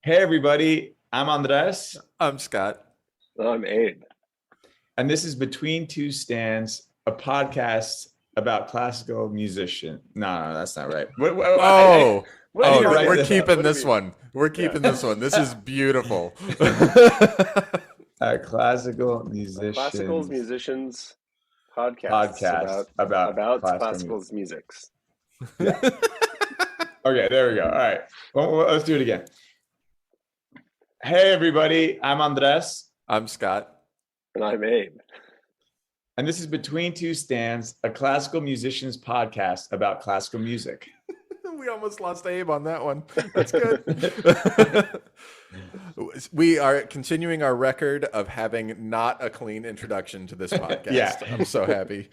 Hey everybody, I'm Andres, I'm Scott. I'm Abe. and this is Between Two Stands, a podcast about classical musician. No, that's not right. Oh, I need to oh, write we're this keeping What do this you one. We're Yeah. keeping this one. This is beautiful. classical Classical musicians musicians podcasts podcast about about classical music. classical musics. Yeah. Okay, there we go. All right, let's do it again. Hey everybody, I'm Andres, I'm Scott. And I'm Abe. and this is Between Two Stands, a classical musicians podcast about classical music. We almost lost Abe on that one. That's good. We are continuing our record of having not a clean introduction to this podcast. Yeah. I'm so happy.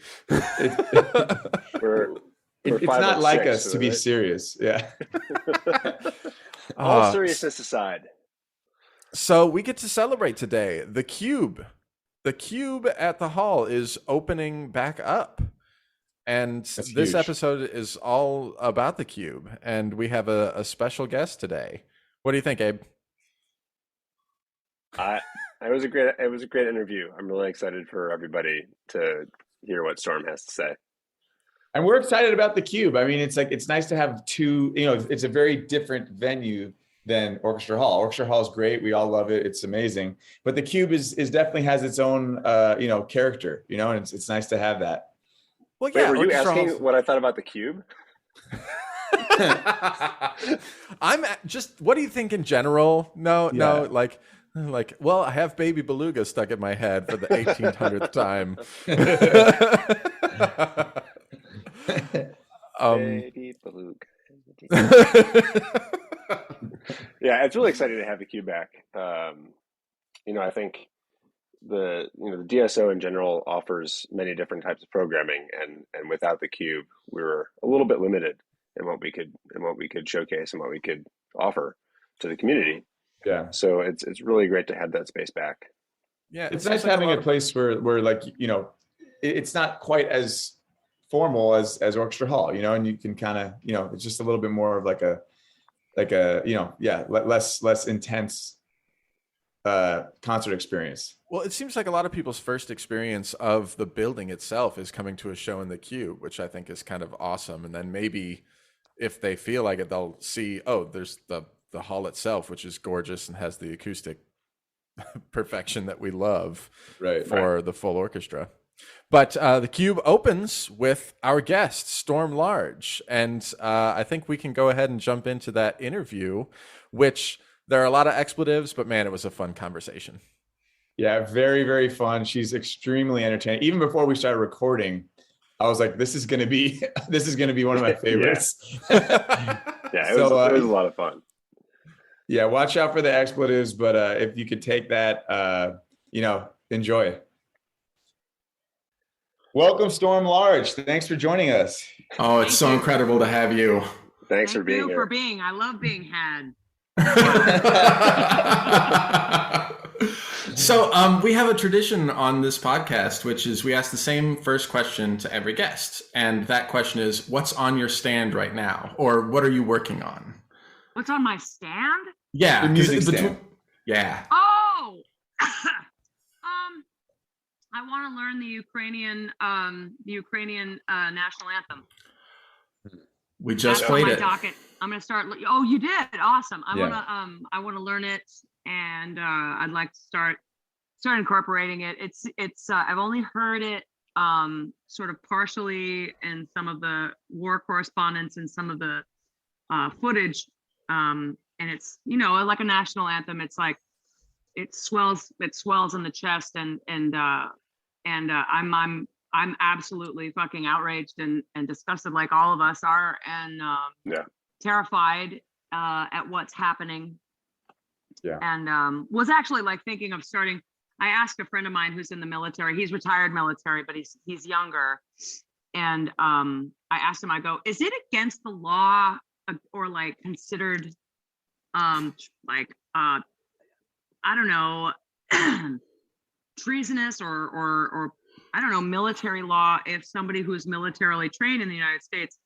We're It's five not of like six, us to be right? serious. Yeah. All seriousness aside. So we get to celebrate today. The Cube at the Hall is opening back up. And That's this huge. episode is all about the Cube. And we have a special guest today. What do you think, Abe? It was a great interview. I'm really excited for everybody to hear what Storm has to say. And we're excited about the Cube. I mean, it's nice to have two, it's a very different venue than Orchestra Hall. Orchestra Hall is great. We all love it. It's amazing. But the Cube is definitely has its own, character, and it's nice to have that. Well, Wait, yeah. were you Orchestra asking Hall's- what I thought about the Cube? What do you think in general? No, Yeah. well, I have Baby Beluga stuck in my head for the 1800th time. Baby Beluga. Yeah, it's really exciting to have the Cube back. I think the DSO in general offers many different types of programming, and without the Cube, we were a little bit limited in what we could showcase and what we could offer to the community. Yeah. So it's really great to have that space back. Yeah, It's nice having a place where it's not quite as formal as Orchestra Hall, and you can kind of, it's just a little bit more of like a less intense concert experience. Well, it seems like a lot of people's first experience of the building itself is coming to a show in the Cube, which I think is kind of awesome. And then maybe if they feel like it, they'll see, oh, there's the hall itself, which is gorgeous and has the acoustic perfection that we love for the full orchestra. But the Cube opens with our guest, Storm Large. And I think we can go ahead and jump into that interview, which there are a lot of expletives, but man, it was a fun conversation. Yeah, very, very fun. She's extremely entertaining. Even before we started recording, I was like, this is going to be one of my favorites. Yeah, it was a lot of fun. Yeah, watch out for the expletives, but if you could take that, enjoy it. Welcome, Storm Large. Thanks for joining us. Oh, it's so incredible to have you. Thanks for being Thank you here. for being. I love being had. So we have a tradition on this podcast, which is we ask the same first question to every guest. And that question is, what's on your stand right now? Or what are you working on? What's on my stand? Yeah. The music stand. Yeah. Oh, I want to learn the Ukrainian national anthem. We just That's played on my it. docket. I'm gonna start. Oh, you did? Awesome. I Yeah. want to learn it, and I'd like to start incorporating it. It's I've only heard it sort of partially in some of the war correspondence and some of the footage, and it's like a national anthem. It's like it swells in the chest, and I'm absolutely fucking outraged and disgusted, like all of us are, and terrified at what's happening. Yeah. And was actually like thinking of starting. I asked a friend of mine who's in the military. He's retired military, but he's younger. And I asked him, I go, is it against the law or like considered I don't know, treasonous or I don't know, military law if somebody who's militarily trained in the United States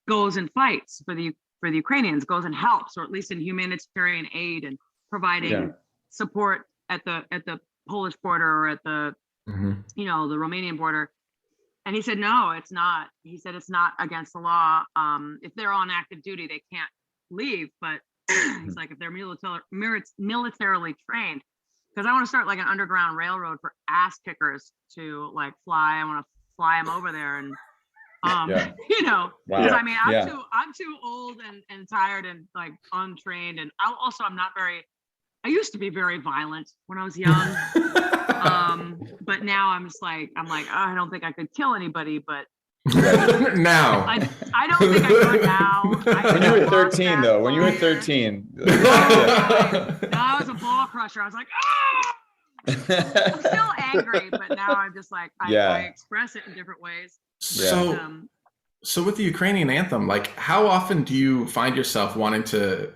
goes and fights for the Ukrainians, goes and helps, or at least in humanitarian aid, and providing support at the Polish border or at the the Romanian border. And he said, no, it's not. He said, it's not against the law. If they're on active duty, they can't leave. But he's like, if they're militarily trained, because I want to start like an underground railroad for ass kickers to like fly. I want to fly them over there and, wow. I mean, I'm too old and tired and like untrained. And I used to be very violent when I was young. But now I'm like, oh, I don't think I could kill anybody, but now I don't think I could now. When you were 13 though, when you were 13. I was a ball crusher. I was like, ah! I'm still angry, but now I'm just like, I express it in different ways. So with the Ukrainian anthem, like how often do you find yourself wanting to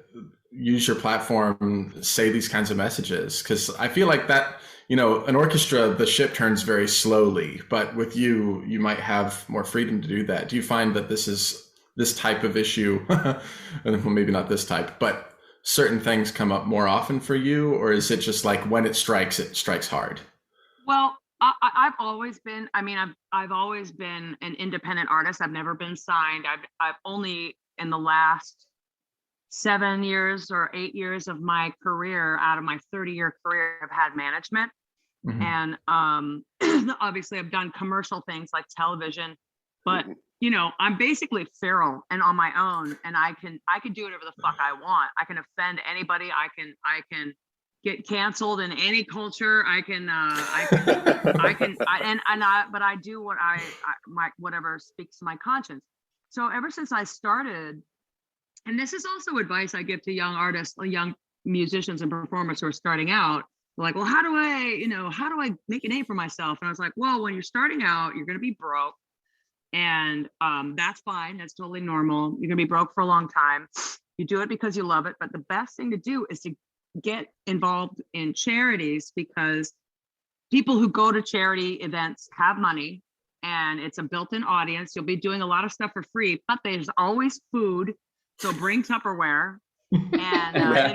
use your platform, say these kinds of messages? Because I feel like that, an orchestra, the ship turns very slowly, but with you might have more freedom to do that. Do you find that this type of issue, well, maybe not this type, but certain things come up more often for you, or is it just like when it strikes hard? Well, I've always been, I've always been an independent artist. I've never been signed. I've only in the last 7 years or 8 years of my career, out of my 30-year career, I've had management. And obviously I've done commercial things like television, but I'm basically feral and on my own, and I can do whatever the fuck I want. I can offend anybody. I can get canceled in any culture. But I do what whatever speaks to my conscience. So ever since I started, and this is also advice I give to young artists, young musicians and performers who are starting out. They're like, well, how do I make a name for myself? And I was like, well, when you're starting out, you're going to be broke. And that's fine. That's totally normal. You're going to be broke for a long time. You do it because you love it. But the best thing to do is to get involved in charities, because people who go to charity events have money and it's a built-in audience. You'll be doing a lot of stuff for free, but there's always food. So bring Tupperware. And they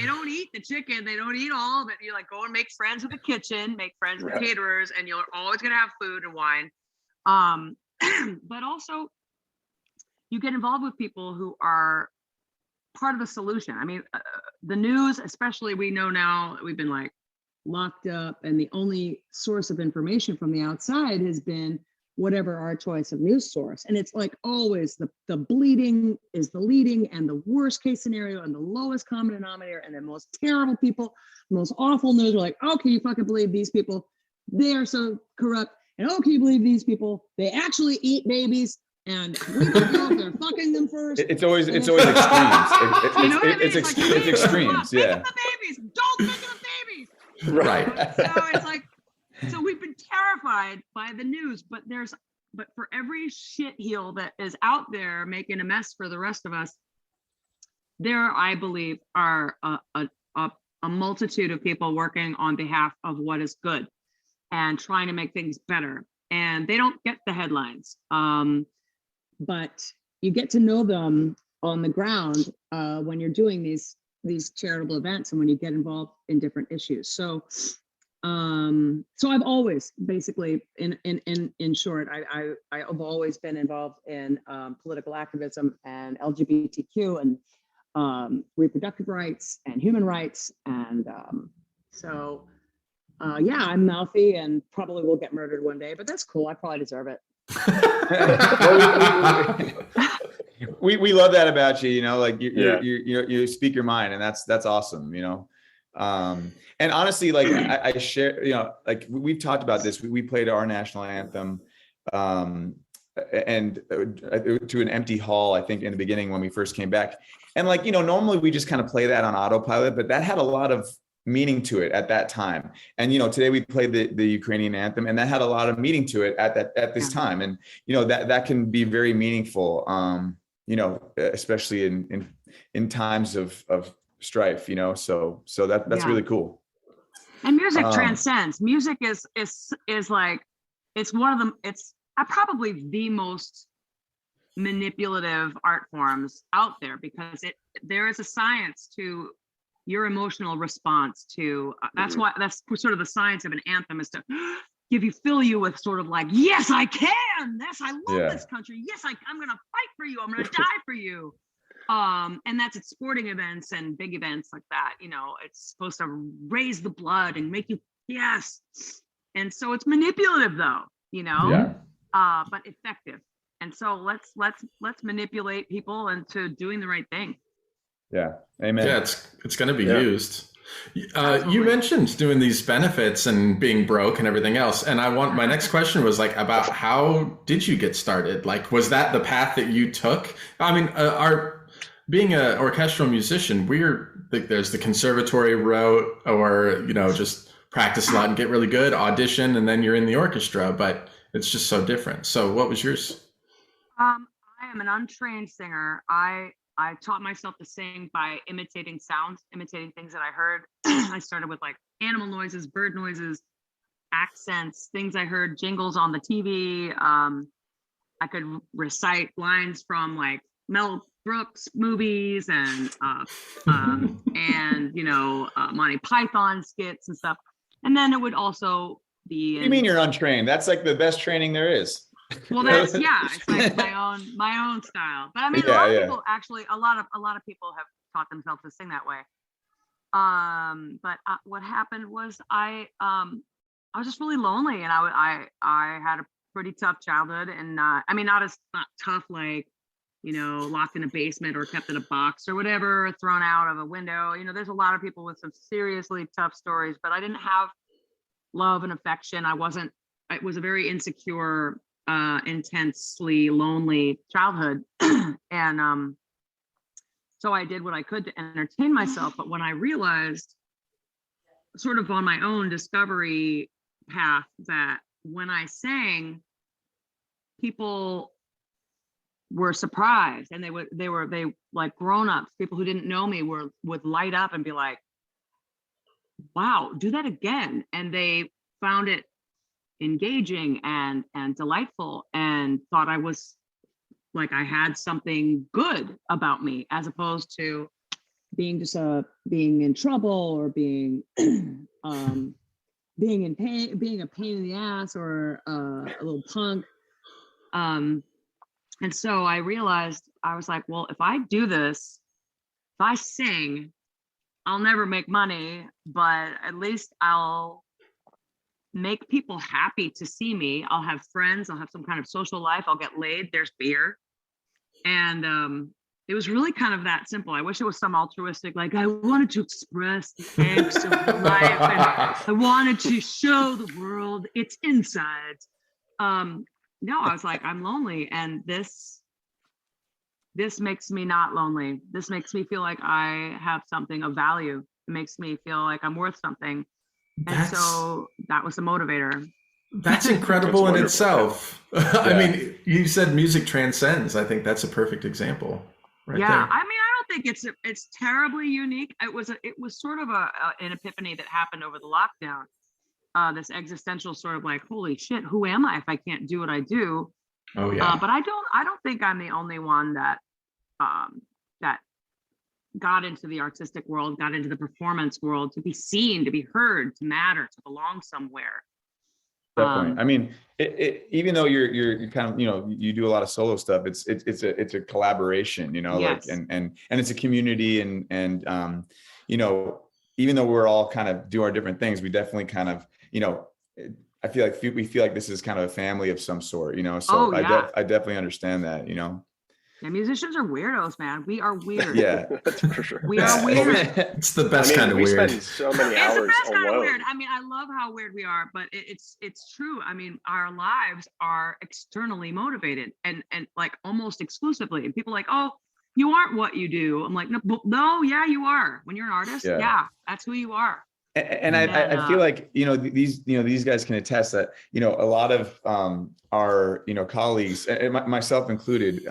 don't eat the chicken, they don't eat all of it. You like go and make friends with the kitchen, make friends with caterers, and you're always going to have food and wine. But also you get involved with people who are part of the solution. I mean, the news, especially, we know now we've been like locked up, and the only source of information from the outside has been whatever our choice of news source. And it's like always the bleeding is the leading and the worst case scenario and the lowest common denominator and the most terrible people, the most awful news. We're like, oh, can you fucking believe these people? They are so corrupt. And oh, can you believe these people? They actually eat babies, and we don't know if they're fucking them first. It's always extremes. It's extremes. Yeah. Think of the babies. Don't think of the babies. Right. So it's like, so we've been terrified by the news, but for every shitheel that is out there making a mess for the rest of us, there, I believe, are a multitude of people working on behalf of what is good and trying to make things better. And they don't get the headlines, but you get to know them on the ground when you're doing these charitable events and when you get involved in different issues. So I've always basically, in short, I've always been involved in political activism and LGBTQ and reproductive rights and human rights. And I'm mouthy and probably will get murdered one day, but that's cool. I probably deserve it. We love that about you, like you speak your mind, and that's awesome, and honestly, like I share, like we've talked about this. We played our national anthem, and to an empty hall, I think in the beginning when we first came back, and like, normally we just kind of play that on autopilot, but that had a lot of meaning to it at that time. And, today we played the Ukrainian anthem, and that had a lot of meaning to it at this time. And, that can be very meaningful, especially in times of strife, so that's really cool. And music transcends. Music is like, it's one of them. It's probably the most manipulative art forms out there, because there is a science to your emotional response to that's sort of the science of an anthem, is to fill you with sort of like, yes, I can. Yes, I love this country. Yes, I'm going to fight for you. I'm going to die for you. And that's at sporting events and big events like that. You know, it's supposed to raise the blood and make you, yes. And so it's manipulative though, you know, but effective. And so let's manipulate people into doing the right thing. Yeah. Amen. Yeah, it's going to be used. You mentioned doing these benefits and being broke and everything else. And my next question was like about how did you get started? Like, was that the path that you took? I mean, being an orchestral musician, there's the conservatory route, or, you know, just practice a lot and get really good, audition, and then you're in the orchestra, but it's just so different. So what was yours? I am an untrained singer. I taught myself to sing by imitating sounds, imitating things that I heard. I started with like animal noises, bird noises, accents, things I heard, jingles on the TV. I could recite lines from like Mel Brooks movies and you know, Monty Python skits and stuff. And then it would also be. What do you mean you're untrained? That's like the best training there is. Well, that's it's like my own style. But I mean, a lot of people actually, a lot of people have taught themselves to sing that way. But what happened was I was just really lonely, and I had a pretty tough childhood, and not tough like, you know, locked in a basement or kept in a box or whatever, thrown out of a window. You know, there's a lot of people with some seriously tough stories, but I didn't have love and affection. It was a very insecure, intensely lonely childhood. And so I did what I could to entertain myself. But when I realized, sort of on my own discovery path, that when I sang, people were surprised, and they like grown-ups, people who didn't know me would light up and be like, wow, do that again. And they found it engaging and delightful, and thought I was like, I had something good about me, as opposed to being just being in trouble, or being being in pain, being a pain in the ass, or a little punk. And so I realized, I was like, well, if I do this, if I sing, I'll never make money, but at least I'll make people happy to see me. I'll have friends, I'll have some kind of social life, I'll get laid, there's beer. And it was really kind of that simple. I wish it was some altruistic, like I wanted to express the angst of life, and I wanted to show the world its insides. No, I was like, I'm lonely, and this makes me not lonely. This makes me feel like I have something of value. It makes me feel like I'm worth something. And so that was the motivator. That's incredible in itself. I mean, you said music transcends. I think that's a perfect example. Right there. I mean, I don't think it's terribly unique. It was sort of an epiphany that happened over the lockdown. This existential sort of like, holy shit, who am I if I can't do what I do? Oh yeah. But I don't think I'm the only one that got into the artistic world, got into the performance world, to be seen, to be heard, to matter, to belong somewhere. Definitely. I mean, even though you're kind of, you know, you do a lot of solo stuff, it's a collaboration, you know, yes. like, and it's a community, and you know, even though we're all kind of do our different things, we definitely kind of, you know, I feel like we feel like this is kind of a family of some sort, you know, so I definitely understand that, you know. Yeah, musicians are weirdos, man. We are weird. Yeah, that's for sure. We are weird. It's the best kind of weird. We spend so many hours It's the best alone. kind of weird. I mean, I love how weird we are, but it's true. I mean, our lives are externally motivated, and like almost exclusively. And people are like, oh, you aren't what you do. I'm like, no, yeah, you are. When you're an artist, yeah that's who you are. And I feel like, you know, these guys can attest that, you know, a lot of our, you know, colleagues, and myself included,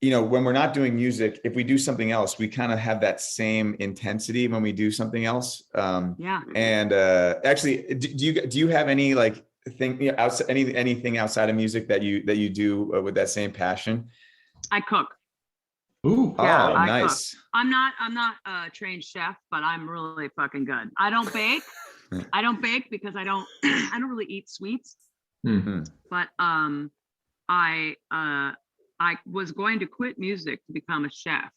you know, when we're not doing music, if we do something else, we kind of have that same intensity when we do something else. And actually, do you have any like thing, you know, outside, anything outside of music that you do with that same passion? I cook. Ooh. Yeah, Oh, I cook. nice. I'm not a trained chef, but I'm really fucking good. I don't bake. I don't bake because I don't I don't really eat sweets. Mhm. But I was going to quit music to become a chef,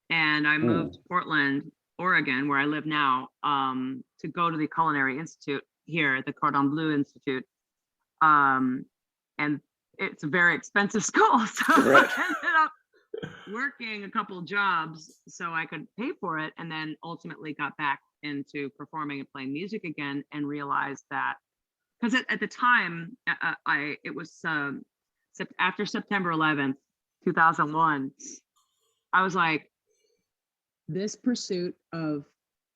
and I moved to Portland, Oregon, where I live now, to go to the Culinary Institute here, the Cordon Bleu Institute, and it's a very expensive school, so Right. I ended up working a couple jobs so I could pay for it, and then ultimately got back into performing and playing music again, and realized that because at the time it was after September 11th, 2001, I was like, this pursuit of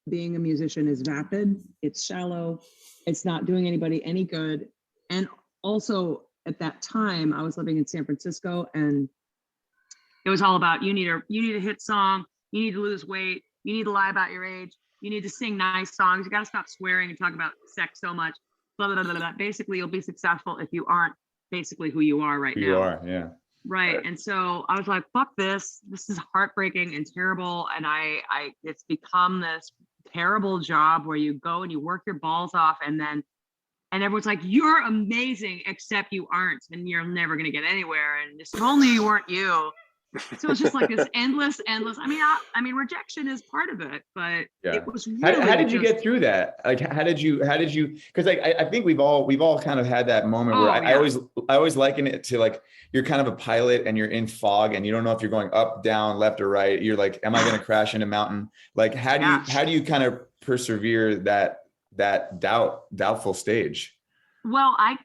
being a musician is vapid, it's shallow, it's not doing anybody any good. And also at that time I was living in San Francisco, and it was all about you need a hit song, you need to lose weight, you need to lie about your age, you need to sing nice songs, you got to stop swearing and talk about sex so much, blah, blah, blah, blah, blah. Basically you'll be successful if you aren't basically who you are right now. You are, yeah. Right. And so I was like, fuck this. This is heartbreaking and terrible. And it's become this terrible job where you go and you work your balls off, and everyone's like, you're amazing, except you aren't, and you're never going to get anywhere. And just if only you weren't you. So it's just like this endless. I mean, rejection is part of it, but Yeah. it was really. How did you get through that? Like, how did you? Because like I think we've all kind of had that moment where I always liken it to like you're kind of a pilot and you're in fog and you don't know if you're going up, down, left, or right. You're like, am I going to crash in a mountain? Like, how do you kind of persevere that doubtful stage? Well, I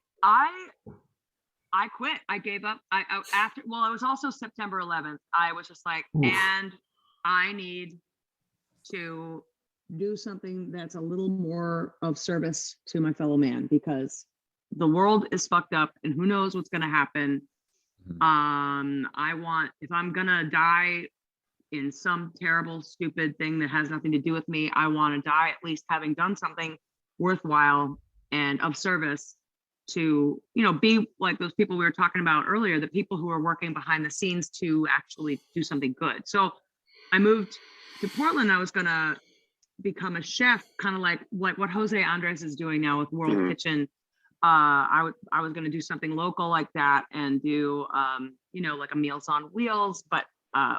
quit. I gave up. It was also September 11th. I was just like, and I need to do something that's a little more of service to my fellow man, because the world is fucked up and who knows what's going to happen. If I'm going to die in some terrible, stupid thing that has nothing to do with me, I want to die at least having done something worthwhile and of service to, be like those people we were talking about earlier, the people who are working behind the scenes to actually do something good. So I moved to Portland. I was going to become a chef, kind of like what Jose Andres is doing now with World Kitchen. I was going to do something local like that and do, like a Meals on Wheels, but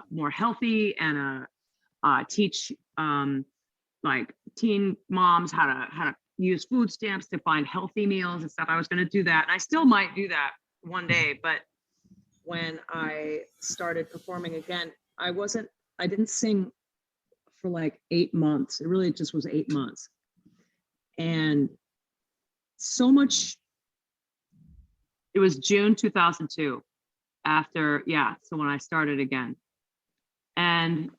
more healthy, and teach like teen moms how to use food stamps to find healthy meals and stuff. I was going to do that. And I still might do that one day. But when I started performing again, I didn't sing for like 8 months. It really just was 8 months. And so much, it was June 2002 so when I started again. And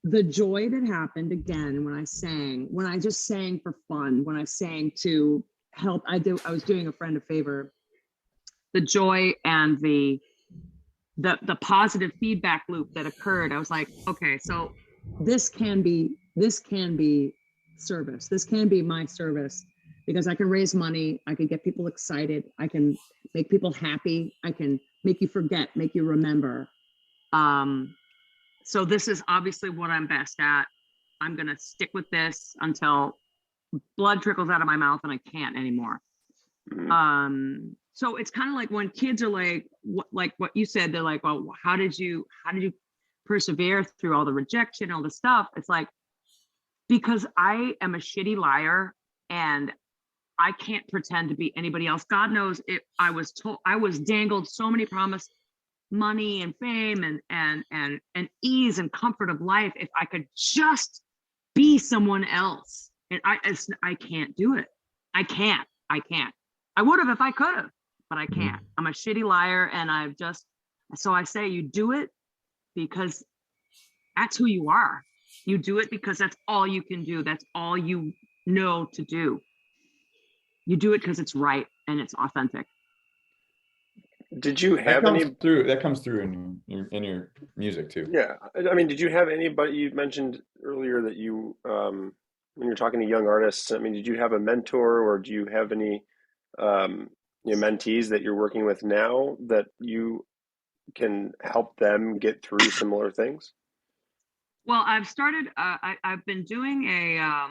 the joy that happened again when I just sang for fun, when I sang to help, I was doing a friend a favor, the joy and the positive feedback loop that occurred. I was like, okay, so this can be service. This can be my service, because I can raise money. I can get people excited. I can make people happy. I can make you forget, make you remember. So this is obviously what I'm best at. I'm going to stick with this until blood trickles out of my mouth and I can't anymore. So it's kind of like when kids are like what you said, they're like, well, how did you persevere through all the rejection, all the stuff? It's like, because I am a shitty liar and I can't pretend to be anybody else. God knows it. I was dangled so many promised money and fame and ease and comfort of life if I could just be someone else. And I can't do it. I can't. I would have if I could have, but I can't. I'm a shitty liar, and so I say, you do it because that's who you are. You do it because that's all you can do. That's all you know to do. You do it because it's right and it's authentic. Did you have that comes through in your music too? Yeah, I mean, did you have anybody? You mentioned earlier that you, when you're talking to young artists, I mean, did you have a mentor, or do you have any mentees that you're working with now that you can help them get through similar things? Well, I've started. I've been doing a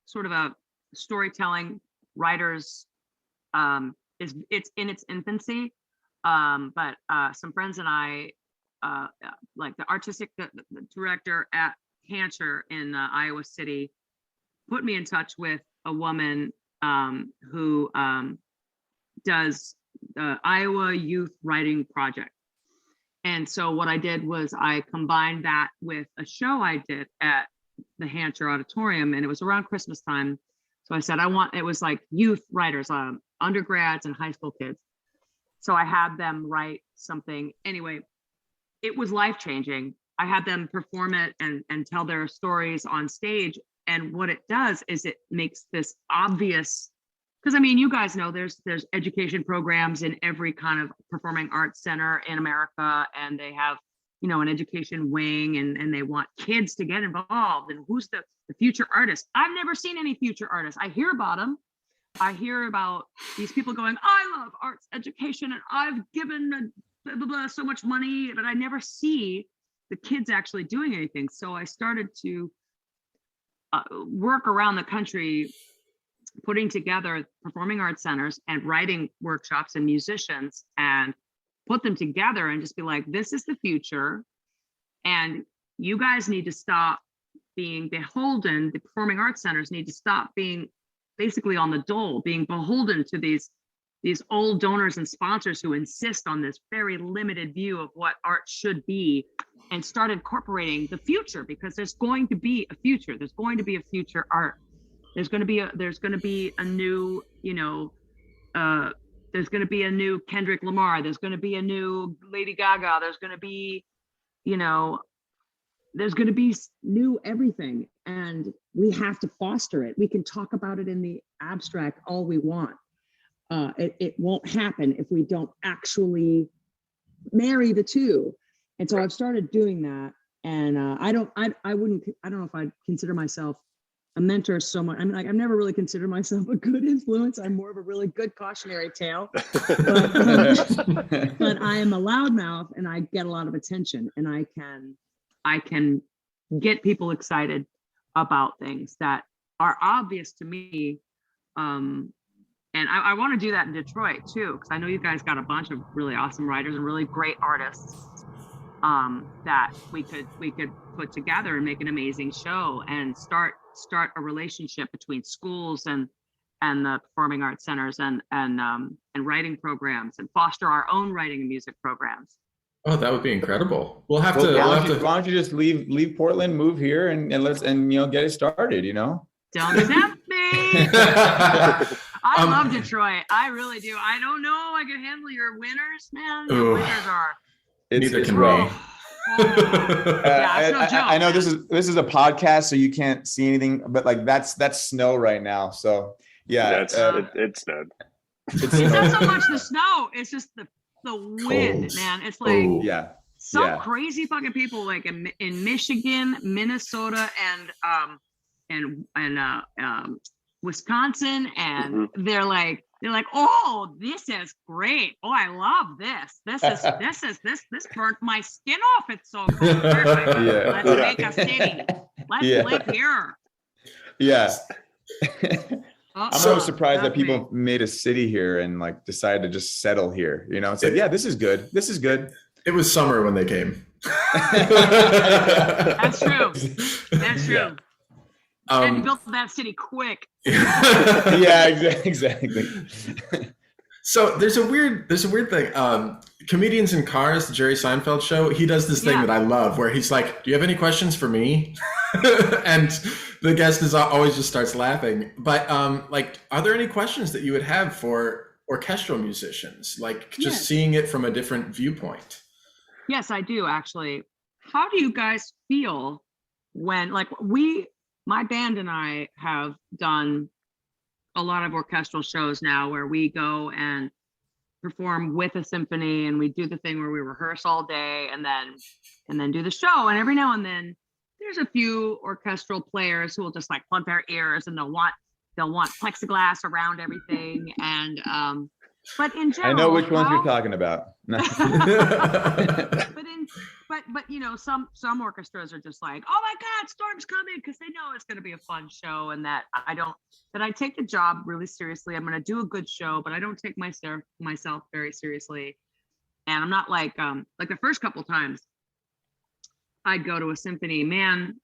sort of a storytelling writers. It's in its infancy, but some friends and I, like the artistic the director at Hancher in Iowa City, put me in touch with a woman who does the Iowa Youth Writing Project. And so what I did was I combined that with a show I did at the Hancher Auditorium, and it was around Christmas time. So I said, it was like youth writers, undergrads and high school kids. So I had them write something. Anyway, it was life-changing. I had them perform it and tell their stories on stage. And what it does is it makes this obvious, because I mean, you guys know there's education programs in every kind of performing arts center in America, and they have, you know, an education wing, and they want kids to get involved. And who's the future artist? I've never seen any future artists. I hear about them. I hear about these people going, I love arts education and I've given blah, blah, blah, so much money, but I never see the kids actually doing anything. So I started to work around the country, putting together performing arts centers and writing workshops and musicians, and put them together and just be like, this is the future. And you guys need to stop being beholden. The performing arts centers need to stop being basically on the dole, being beholden to these old donors and sponsors who insist on this very limited view of what art should be, and start incorporating the future, because there's going to be a future. There's going to be a future art. There's going to be a new, you know, there's going to be a new Kendrick Lamar. There's going to be a new Lady Gaga. There's going to be, you know, there's going to be new everything, and we have to foster it. We can talk about it in the abstract all we want. It won't happen if we don't actually marry the two. And so I've started doing that, and I don't know if I'd consider myself a mentor so much. I'm like, I've never really considered myself a good influence. I'm more of a really good cautionary tale, but I am a loudmouth, and I get a lot of attention, and I can get people excited about things that are obvious to me. And I want to do that in Detroit too, because I know you guys got a bunch of really awesome writers and really great artists that we could put together and make an amazing show, and start a relationship between schools and the performing arts centers and writing programs, and foster our own writing and music programs. Oh, that would be incredible. We'll have Well, to. why don't you just leave Portland, move here, and let's you know, get it started, you know? Don't tempt me. I love Detroit. I really do. I don't know. I can handle your winters, man. Your winters are. Neither can we. Yeah, it's no joke. I know this is a podcast, so you can't see anything, but like that's snow right now. So yeah, it snowed. It's not so much the snow. It's just the wind, man. It's like crazy fucking people like in Michigan, Minnesota, and Wisconsin, and they're like, oh, this is great. Oh, I love this. This burnt my skin off. It's so cool. Perfect. Yeah. Let's make a city. Let's live here. Yeah. I'm so surprised that people made a city here and like decided to just settle here. You know, it's like, yeah, this is good. This is good. It was summer when they came. That's true. That's true. Yeah. And built that city quick. Yeah, exactly. So there's a weird thing. Comedians in Cars, the Jerry Seinfeld show, he does this thing that I love where he's like, do you have any questions for me? And the guest is always just starts laughing. But like, are there any questions that you would have for orchestral musicians? Like just seeing it from a different viewpoint? Yes, I do actually. How do you guys feel when, like, my band and I have done a lot of orchestral shows now where we go and perform with a symphony, and we do the thing where we rehearse all day and then do the show. And every now and then there's a few orchestral players who will just like plug their ears, and they'll want plexiglass around everything. And But in general, I know which ones you're talking about. No. but you know, some orchestras are just like, oh my God, Storm's coming, because they know it's going to be a fun show, and that I take the job really seriously. I'm going to do a good show, but I don't take myself very seriously. And I'm not like the first couple times I'd go to a symphony, man,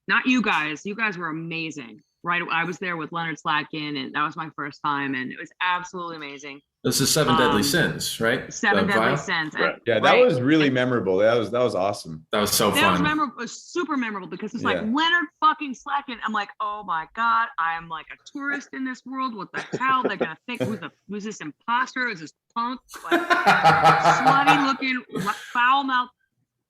not you guys. You guys were amazing. Right. I was there with Leonard Slatkin, and that was my first time, and it was absolutely amazing. This is Seven Deadly Sins, right? Seven Deadly Sins. Right. Yeah, that was really memorable. That was awesome. That was so fun. That was memorable. It was super memorable, because it's like Leonard fucking Slatkin. I'm like, oh my God, I'm like a tourist in this world. What the hell? They're gonna think who's this imposter? Who's this punk? Like, slutty looking, foul mouth.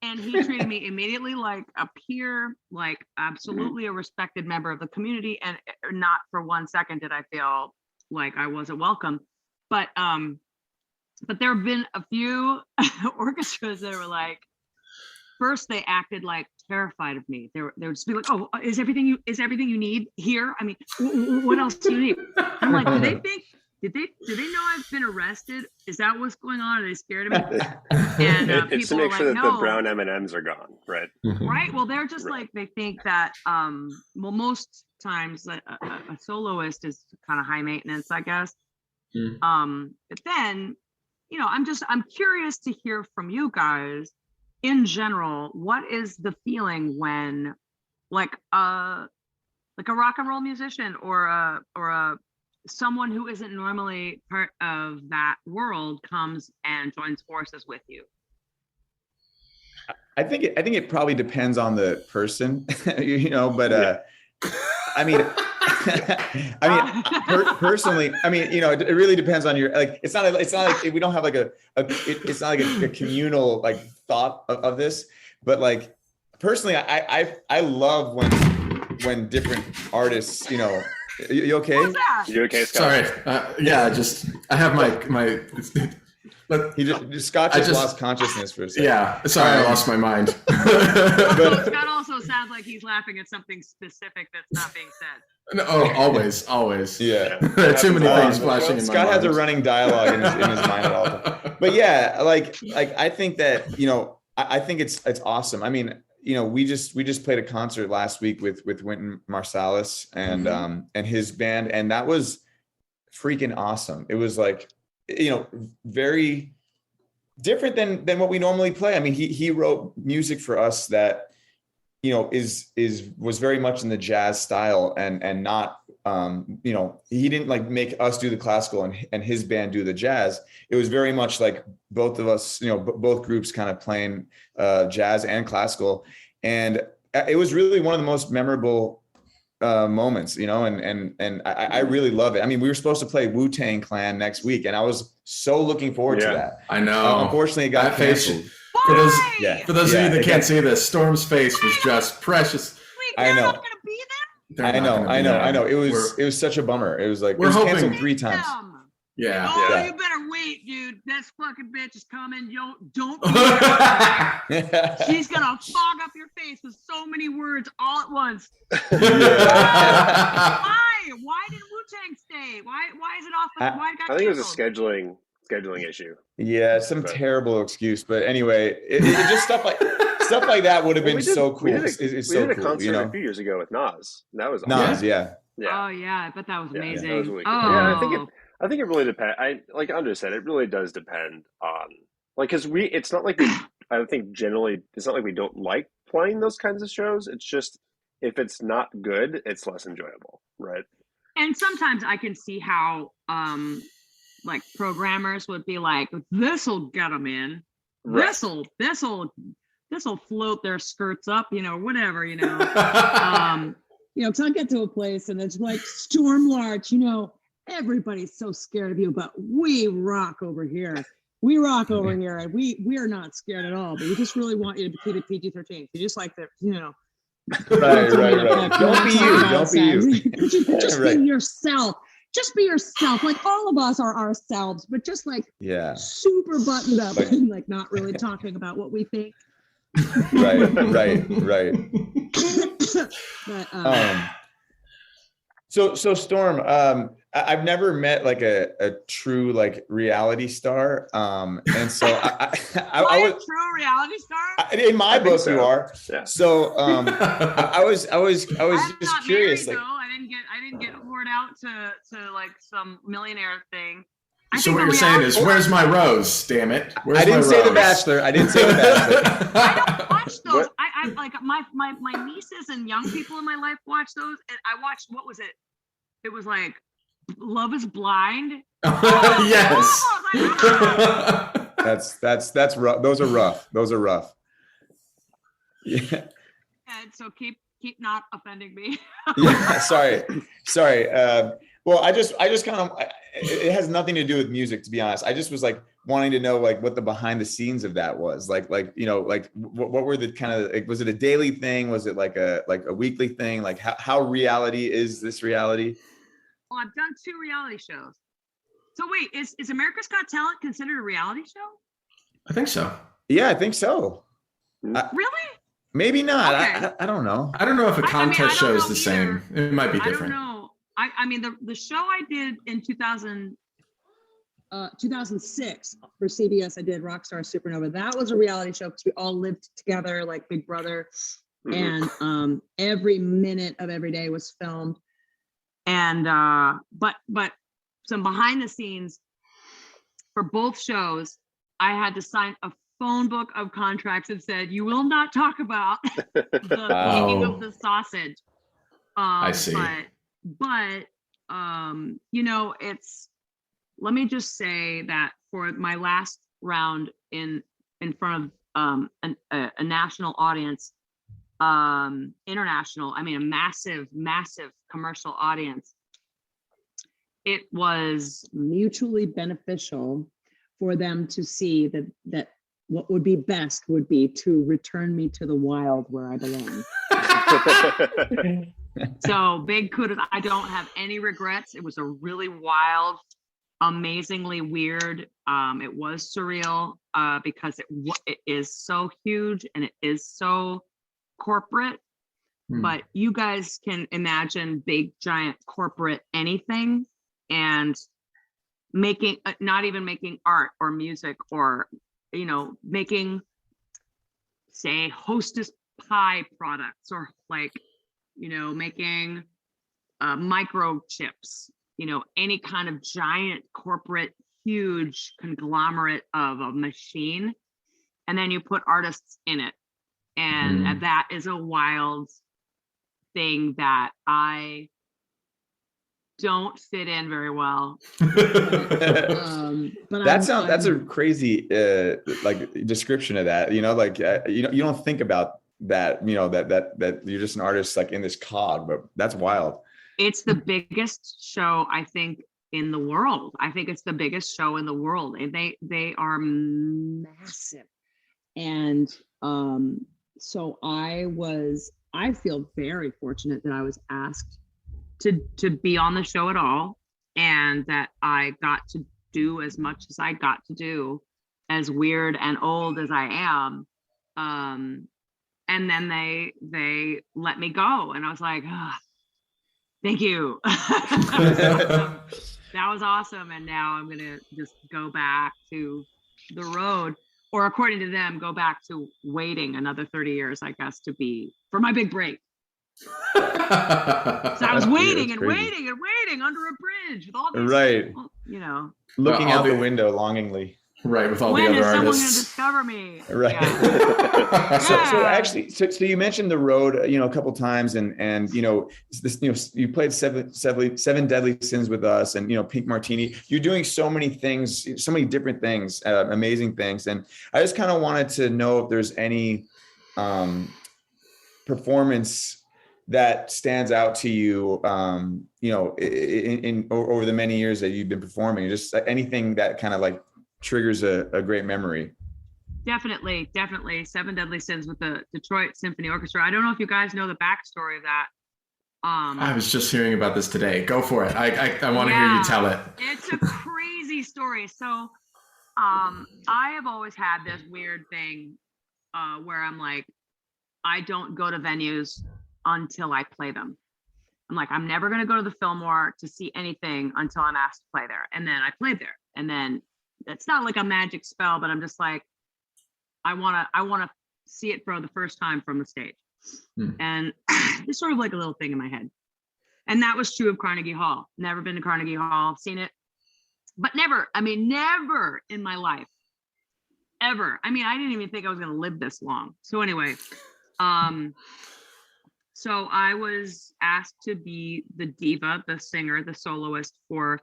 And he treated me immediately like a peer, like absolutely a respected member of the community. And not for 1 second did I feel like I wasn't welcome. But there have been a few orchestras that were like, first they acted like terrified of me. They would just be like, oh, is everything you need here? I mean, what else do you need? I'm like, did they know I've been arrested? Is that what's going on? Are they scared of me? And it's to make sure that the brown M&Ms are gone, right? Right. Well, they're just like, they think that, most times a soloist is kind of high maintenance, I guess. But then, you know, I'm curious to hear from you guys in general. What is the feeling when, like a rock and roll musician or a someone who isn't normally part of that world comes and joins forces with you? I think it probably depends on the person, you know, but I mean, personally, I mean, you know, it really depends on your, like, it's not like we don't have like it's not like a communal like thought of this, but like personally, I love when different artists, you know. You okay? You okay, Scott? Sorry. Yeah, I have my. Scott just lost consciousness for a second. Yeah, sorry, I lost my mind. But Scott also sounds like he's laughing at something specific that's not being said. No, always. Yeah. There are too many things flashing in my mind. Scott has a running dialogue in his mind at all times. But yeah, like I think that, you know, I think it's awesome. I mean, you know, we just played a concert last week with Wynton Marsalis and his band, and that was freaking awesome. It was like, you know, very different than what we normally play. I mean, he wrote music for us that, you know, was very much in the jazz style and not, you know, he didn't like make us do the classical and his band do the jazz. It was very much like both of us, you know, both groups kind of playing jazz and classical. And it was really one of the most memorable moments, you know, and I really love it. I mean, we were supposed to play Wu-Tang Clan next week, and I was so looking forward to that. I know. Unfortunately, it got canceled. For those of you that can't see this, Storm's face was just precious. Wait, they're not going to be there? I know. It was such a bummer. It was like, it was canceled 3 times. Yeah. Oh, you better wait, dude. This fucking bitch is coming. Don't be there. She's gonna fog up your face with so many words all at once. Why? Why did Wu-Tang stay? Why is it off? Why it got I think it was a canceled? scheduling issue. Yeah, terrible excuse. But anyway, it just stuff like that would have been so cool. We did a concert, you know, a few years ago with Nas. That was awesome. Nas, yeah. Oh yeah, I bet that was amazing. That was really cool. Oh. Yeah, I think it really depends. Like Andres said, it really does depend on, like, because it's not like I think generally it's not like we don't like playing those kinds of shows. It's just if it's not good, it's less enjoyable, right? And sometimes I can see how like programmers would be like, this'll get them in. Right. This'll float their skirts up, you know, whatever, you know. You know, because I get to a place and it's like Storm Larch, you know, everybody's so scared of you, but we rock over here. We rock over here, and we are not scared at all. But we just really want you to keep it PG-13. You just like the, you know. Right. Don't be you. Just be yourself. Just be yourself. Like all of us are ourselves, but just like super buttoned up and like not really talking about what we think. Right. But, So Storm, I've never met like a true like reality star. And so I a was true reality star? in my book so. you are. Yeah. So I was I'm just not curious. married, Like, though. I didn't get whored out to like some millionaire thing. So what you're saying is, where's my rose? Damn it! Where's I didn't my say rose? The Bachelor. I didn't say The Bachelor. I don't watch those. What? I like my nieces and young people in my life watch those, and I watched, what was it? It was like Love is Blind. Yes. That's rough. Those are rough. Those are rough. Yeah. And so keep not offending me. Yeah. Sorry. Well, I just kind of, it has nothing to do with music, to be honest. I just was like wanting to know like what the behind the scenes of that was. Like what were the kind of, like, was it a daily thing? Was it like a weekly thing? Like how reality is this reality? Well, I've done 2 reality shows. So wait, is America's Got Talent considered a reality show? I think so. Yeah, I think so. Really? Maybe not. Okay. I don't know. I don't know if a contest show is the either. same. It might be different. I don't know. I mean, the show I did in 2006 for CBS, I did Rockstar Supernova. That was a reality show because we all lived together like Big Brother, and every minute of every day was filmed. And but some behind the scenes for both shows, I had to sign a phone book of contracts that said you will not talk about the making of the sausage. I see. But you know, it's, let me just say that for my last round in front of a national audience, international, I mean a massive commercial audience, it was mutually beneficial for them to see that what would be best would be to return me to the wild where I belong. So big kudos. I don't have any regrets. It was a really wild, amazingly weird. It was surreal because it is so huge and it is so corporate. But you guys can imagine big, giant corporate anything, and making, not even making art or music, or, you know, making, say, Hostess pie products, or like, you know, making microchips, you know, any kind of giant corporate, huge conglomerate of a machine. And then you put artists in it. And that is a wild thing that I don't fit in very well. But that's a crazy like description of that, you know, like you don't think about that, you know, that you're just an artist like in this cog, but that's wild. It's the biggest show, I think, in the world. I think it's the biggest show in the world, and they are massive. And so I feel very fortunate that I was asked to be on the show at all, and that I got to do as much as I got to do, as weird and old as I am. And then they let me go, and I was like, oh, thank you. That was awesome. And now I'm gonna just go back to the road, or according to them, go back to waiting another 30 years, I guess, for my big break. So I was waiting and waiting and waiting under a bridge with all these, right, you know, looking out the window longingly. Right, with all when the other is someone going to artists. Discover me? Right. Yeah. So actually, so you mentioned the road, you know, a couple times, and you know, this, you know, you played seven Deadly Sins with us, and you know, Pink Martini. You're doing so many things, so many different things, amazing things, and I just kind of wanted to know if there's any performance that stands out to you, you know, in over the many years that you've been performing, just anything that kind of like triggers a great memory. Definitely. Seven Deadly Sins with the Detroit Symphony Orchestra. I don't know if you guys know the backstory of that. I was just hearing about this today. Go for it. I want to hear you tell it. It's a crazy story. So I have always had this weird thing where I'm like, I don't go to venues until I play them. I'm like, I'm never going to go to the Fillmore to see anything until I'm asked to play there. And then I played there. And then it's not like a magic spell, but I'm just like, I want to see it for the first time from the stage. And it's sort of like a little thing in my head. And that was true of Carnegie Hall. Never been to Carnegie Hall, seen it, but never in my life, ever. I mean, I didn't even think I was going to live this long. So anyway, so I was asked to be the diva, the singer, the soloist for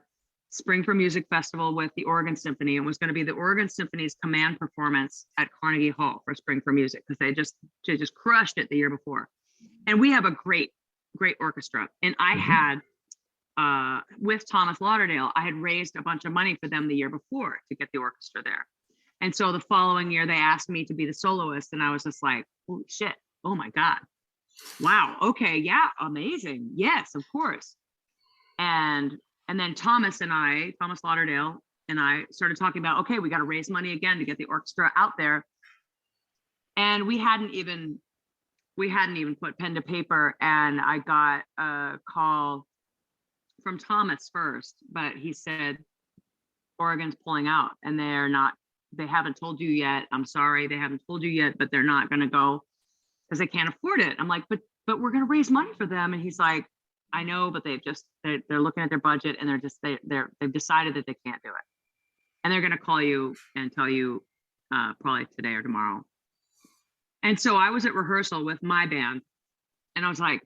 Spring for Music Festival with the Oregon Symphony. It was going to be the Oregon Symphony's command performance at Carnegie Hall for Spring for Music, because they just crushed it the year before. And we have a great orchestra. And I had, with Thomas Lauderdale, I had raised a bunch of money for them the year before to get the orchestra there. And so the following year, they asked me to be the soloist. And I was just like, holy shit, oh my God. Wow, okay, yeah, amazing. Yes, of course. And then Thomas Lauderdale and I started talking about, okay, we got to raise money again to get the orchestra out there. And we hadn't even put pen to paper. And I got a call from Thomas first, but he said, Oregon's pulling out and they haven't told you yet. I'm sorry, they haven't told you yet, but they're not going to go because they can't afford it. I'm like, but we're going to raise money for them. And he's like, I know, but they're looking at their budget and they've decided that they can't do it. And they're going to call you and tell you probably today or tomorrow. And so I was at rehearsal with my band and I was like,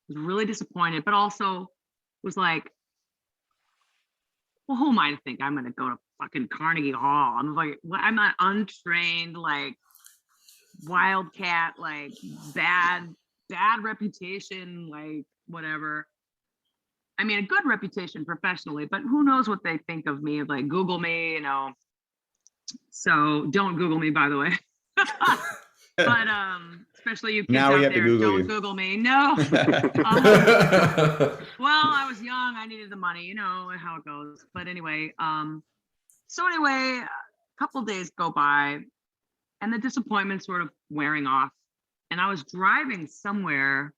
was really disappointed, but also was like, well, who am I to think I'm going to go to fucking Carnegie Hall? I'm like, well, I'm an untrained, like wildcat, like bad reputation, like whatever. I mean, a good reputation professionally, but who knows what they think of me? Like, Google me, So don't Google me, by the way. But especially you kids now we out have there, to Google don't you. Google me. No. Well, I was young. I needed the money. You know how it goes. But anyway, so anyway, a couple of days go by, and the disappointment sort of wearing off. And I was driving somewhere.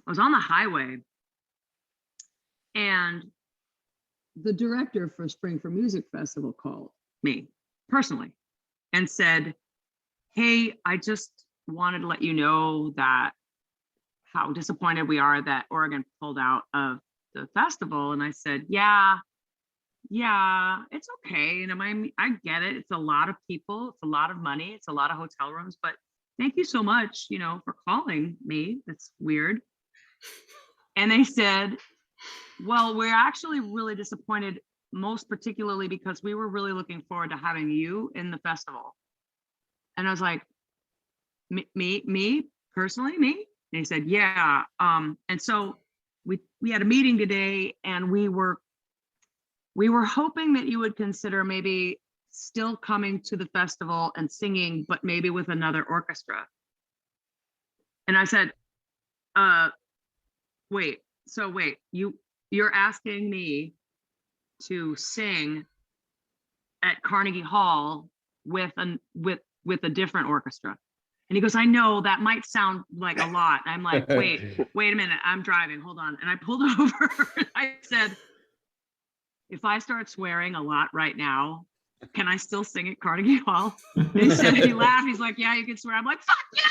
I was on the highway, and the director for Spring for Music Festival called me personally and said, hey, I just wanted to let you know that how disappointed we are that Oregon pulled out of the festival. And I said, yeah, it's okay. And I get it. It's a lot of people. It's a lot of money. It's a lot of hotel rooms. But thank you so much, for calling me. That's weird. And they said, well, we're actually really disappointed, most particularly because we were really looking forward to having you in the festival. And I was like, me personally, me? And he said, yeah. And so we had a meeting today, and we were hoping that you would consider maybe still coming to the festival and singing, but maybe with another orchestra. And I said, wait, you're asking me to sing at Carnegie Hall with a different orchestra? And he goes, I know that might sound like a lot. And I'm like, wait a minute, I'm driving, hold on. And I pulled over. I said, if I start swearing a lot right now, can I still sing at Carnegie Hall? And he laughed. He's like, yeah, you can swear. I'm like, fuck yeah,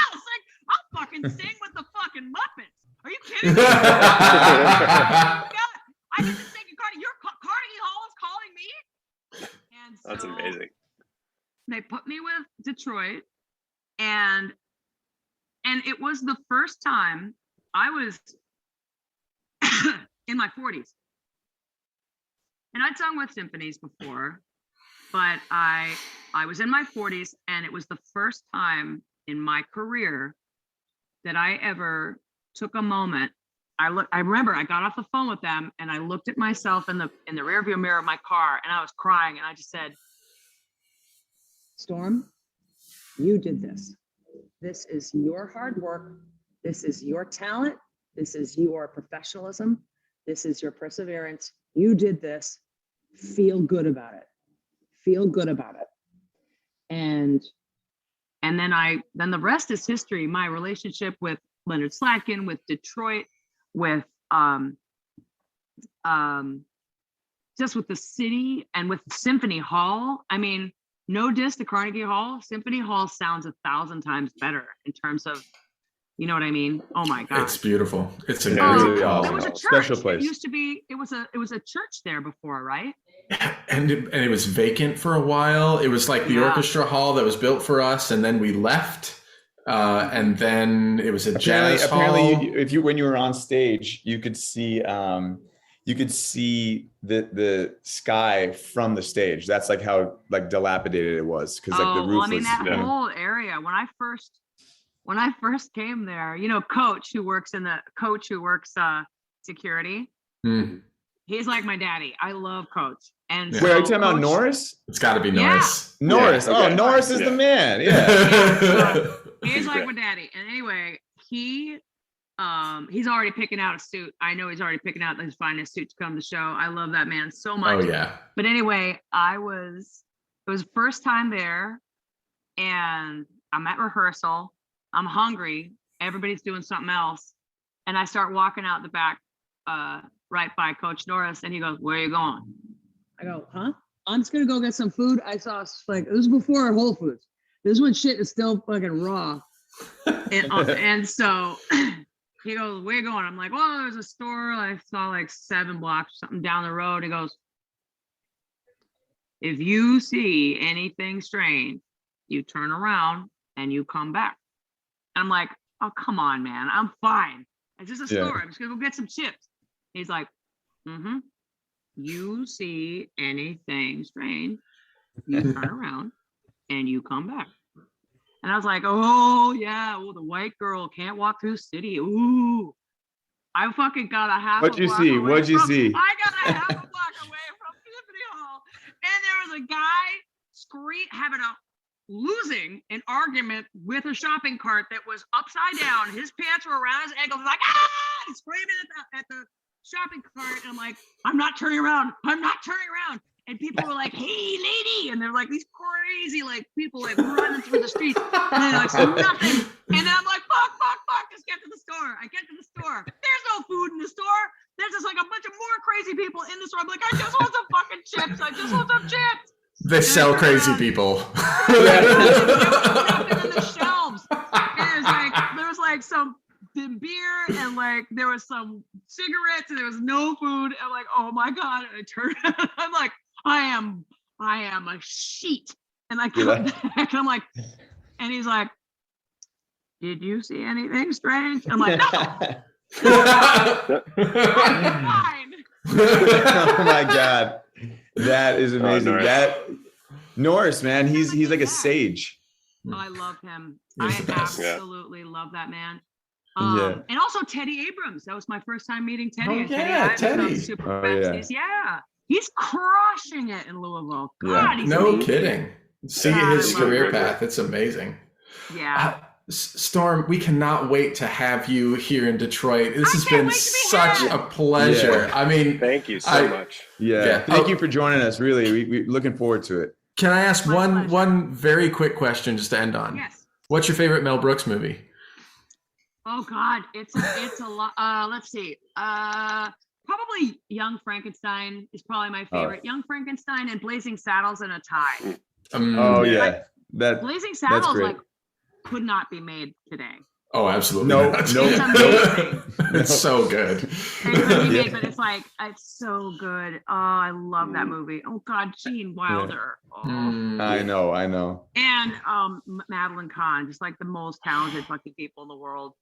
I'll fucking sing with the fucking Muppets. Are you kidding me? Oh my God, I get to sing at Carnegie. Carnegie Hall is calling me. And so That's amazing. They put me with Detroit, and it was the first time I was in my 40s. And I'd sung with symphonies before, but I was in my 40s, and it was the first time in my career that I ever took a moment. I remember I got off the phone with them, and I looked at myself in the rearview mirror of my car, and I was crying, and I just said, Storm, you did this. This is your hard work. This is your talent. This is your professionalism. This is your perseverance. You did this. Feel good about it. Feel good about it. And then the rest is history. My relationship with Leonard Slatkin, with Detroit, with just with the city and with the Symphony Hall. I mean, no diss to Carnegie Hall. Symphony Hall sounds 1,000 times better in terms of, you know what I mean? Oh my God. It's beautiful. It's a Yeah, great really hall. There was a church. Special place. It used to be, it was a church there before, right? And it was vacant for a while. It was like the orchestra hall that was built for us, and then we left. And then it was a jazz hall. Apparently, when you were on stage, you could see the sky from the stage. That's like how like dilapidated it was, because like the roof well, I mean, was. that whole area. When I first came there, you know, Coach who works security. Mm. He's like my daddy. I love Coach. And Yeah. so Wait, are you talking about Coach- Norris? It's got to be Norris. Norris. Yeah, Oh, okay. Norris is Yeah. the man. Yeah. He's like my daddy. And anyway, he's already picking out a suit. I know he's already picking out his finest suit to come to the show. I love that man so much. Oh yeah. But anyway, it was the first time there, and I'm at rehearsal. I'm hungry. Everybody's doing something else. And I start walking out the back, right by Coach Norris, and he goes, "Where are you going?" I go, "Huh? I'm just gonna go get some food." I saw like, this was before Whole Foods. This one shit is still fucking raw. And so he goes, "Where you going?" I'm like, "Well, there's a store I saw like 7 blocks, something down the road." He goes, "If you see anything strange, you turn around and you come back." I'm like, "Oh, come on, man. I'm fine. It's just a store. I'm just gonna go get some chips." He's like, "You see anything strange, you turn around and you come back." And I was like, "Oh yeah, well, the white girl can't walk through the city. Ooh." I fucking got a half What'd a you block see? away What'd you from- see? I got a half a block away from Symphony Hall. And there was a guy losing an argument with a shopping cart that was upside down. His pants were around his ankles. Like, "Ah!" He's screaming at the shopping cart. And I'm like, "I'm not turning around. I'm not turning around." And people were like, "Hey, lady." And they're like these crazy, like, people like running through the streets. And they're like, nothing. And then I'm like, fuck, just get to the store. I get to the store. There's no food in the store. There's just like a bunch of more crazy people in the store. I'm like, "I just want some fucking chips. I just want some chips." They sell crazy people. There was nothing in the shelves. And there was like some beer, and like there was some cigarettes, and there was no food. I'm like, "Oh my God." And I turned I'm like, I am a sheet. And I come back and I'm like, and he's like, "Did you see anything strange?" I'm like, "No, I'm fine." Oh my God. That is amazing. Norris. Norris, man, he's like a sage. Oh, I love him. He's I the best. absolutely love that man. Yeah. And also Teddy Abrams. That was my first time meeting Teddy. Oh, and yeah, Teddy. Super Oh, Fancies. Yeah. He's crushing it in Louisville. God, Yeah. he's No amazing. kidding. See Yeah, his I love career it. path. It's amazing. Yeah. Storm, we cannot wait to have you here in Detroit. This has can't been wait to be such here. a pleasure. Yeah. I mean, Thank you so much. Yeah. Thank you for joining us. Really, we're looking forward to it. can I ask My pleasure. one very quick question just to end on? Yes. What's your favorite Mel Brooks movie? Oh God, it's a lot. Let's see. Probably Young Frankenstein is probably my favorite. Young Frankenstein and Blazing Saddles in a Tie. Oh Yeah. yeah. That Blazing Saddles great. like could not be made today. Oh, absolutely. No, not. no, It's amazing. It's so good. It could be Yeah. made, but it's so good. Oh, I love that movie. Oh God, Gene Wilder. Oh. I know. And Madeline Kahn, just like the most talented fucking people in the world.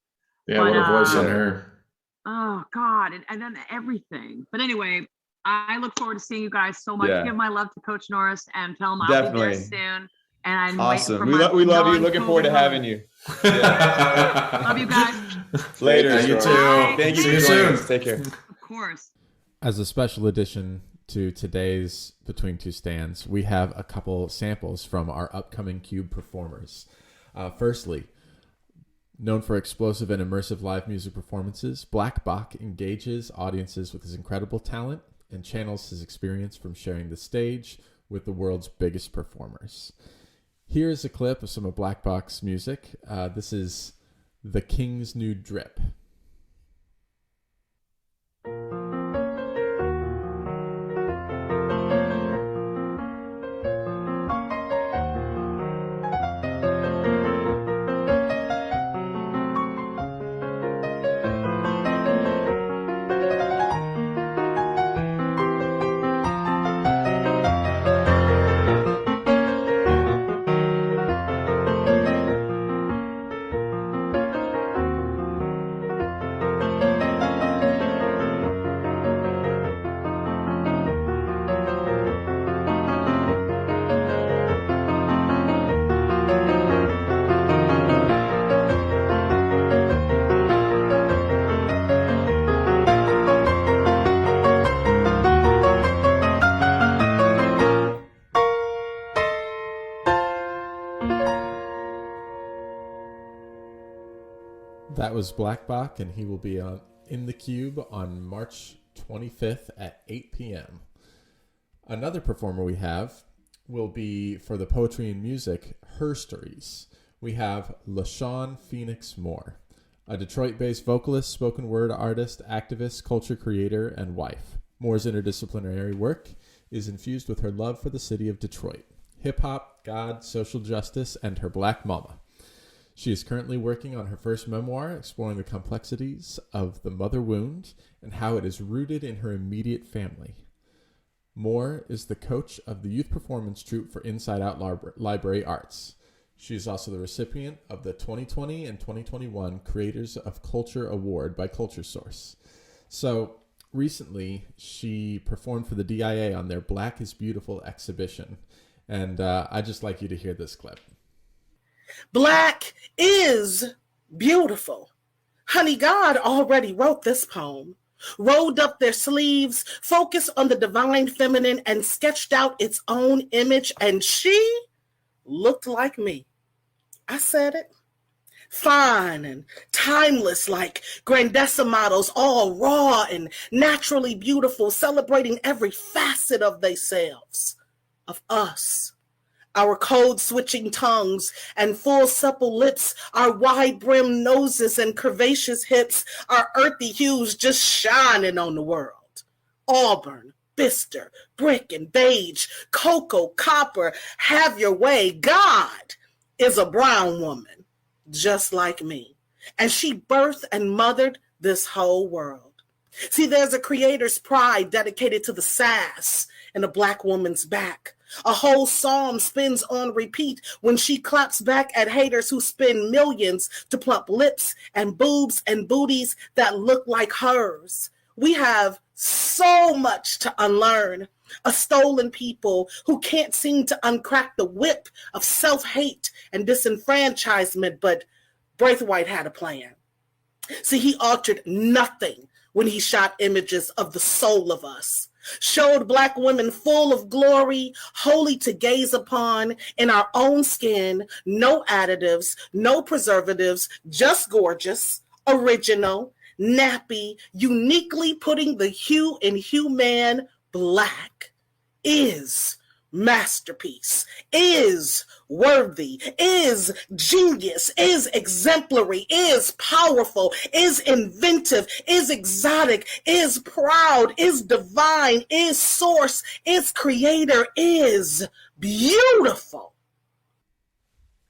Yeah, what a voice on Yeah. her. Oh God, and then everything. But anyway, I look forward to seeing you guys so much. Yeah. Give my love to Coach Norris and tell him I'll be Definitely. there soon. And I'm Awesome. waiting for We my love you. Looking forward to non-COVID having you. Yeah. Love you guys. Later. Thank You too. Bye. Thank you See for you joining soon. us. Take care. Of course. As a special addition to today's Between Two Stands, we have a couple samples from our upcoming Cube performers. Firstly, known for explosive and immersive live music performances, BLKBOK engages audiences with his incredible talent and channels his experience from sharing the stage with the world's biggest performers. Here's a clip of some of BLKBOK's music. This is The King's New Drip. That was BLKBOK, and he will be in the Cube on March 25th at 8 p.m. Another performer we have will be for the poetry and music HERSTORIES. We have LaShaun Phoenix Moore, a Detroit-based vocalist, spoken word artist, activist, culture creator, and wife. Moore's interdisciplinary work is infused with her love for the city of Detroit, hip-hop, God, social justice, and her Black mama. She is currently working on her first memoir, exploring the complexities of the mother wound and how it is rooted in her immediate family. Moore is the coach of the youth performance troupe for Inside Out Library Arts. She is also the recipient of the 2020 and 2021 Creators of Culture Award by Culture Source. So recently, she performed for the DIA on their Black is Beautiful exhibition. And I'd just like you to hear this clip. Black is beautiful. Honey, God already wrote this poem, rolled up their sleeves, focused on the divine feminine, and sketched out its own image, and she looked like me. I said it. Fine and timeless like Grandessa models, all raw and naturally beautiful, celebrating every facet of themselves, of us. Our code-switching tongues and full supple lips, our wide-brimmed noses and curvaceous hips, our earthy hues just shining on the world. Auburn, bister, brick, and beige, cocoa, copper, have your way. God is a brown woman, just like me. And she birthed and mothered this whole world. See, there's a creator's pride dedicated to the sass in a Black woman's back. A whole psalm spins on repeat when she claps back at haters who spend millions to plump lips and boobs and booties that look like hers. We have so much to unlearn. A stolen people who can't seem to uncrack the whip of self-hate and disenfranchisement, but Braithwaite had a plan. See, he altered nothing when he shot images of the soul of us, showed Black women full of glory, holy to gaze upon, in our own skin, no additives, no preservatives, just gorgeous, original, nappy, uniquely putting the hue in human. Black is masterpiece, is worthy, is genius, is exemplary, is powerful, is inventive, is exotic, is proud, is divine, is source, is creator, is beautiful.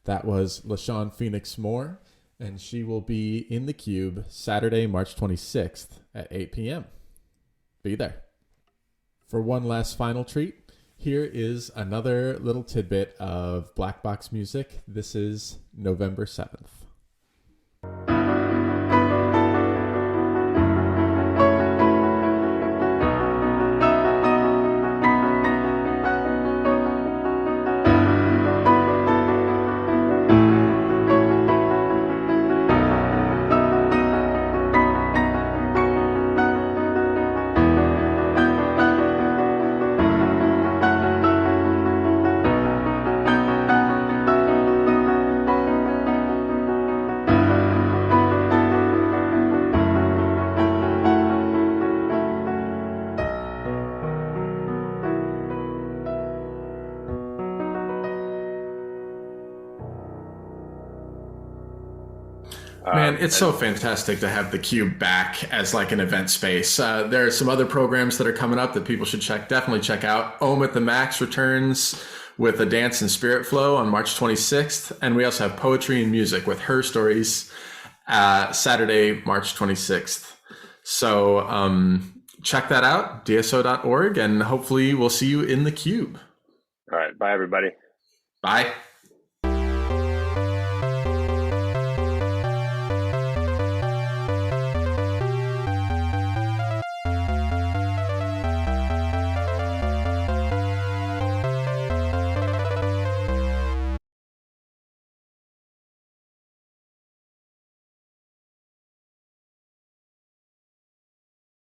That was LaShaun Phoenix Moore, and she will be in the Cube Saturday, March 26th at 8 p.m. Be there. For one last final treat, here is another little tidbit of Black Box music. This is November 7th. Man, it's so fantastic to have the Cube back as like an event space. There are some other programs that are coming up that people should definitely check out. Ohm at the Max returns with a dance and spirit flow on March 26th. And we also have poetry and music with HERSTORIES Saturday, March 26th. So check that out, dso.org, and hopefully we'll see you in the Cube. All right. Bye, everybody. Bye.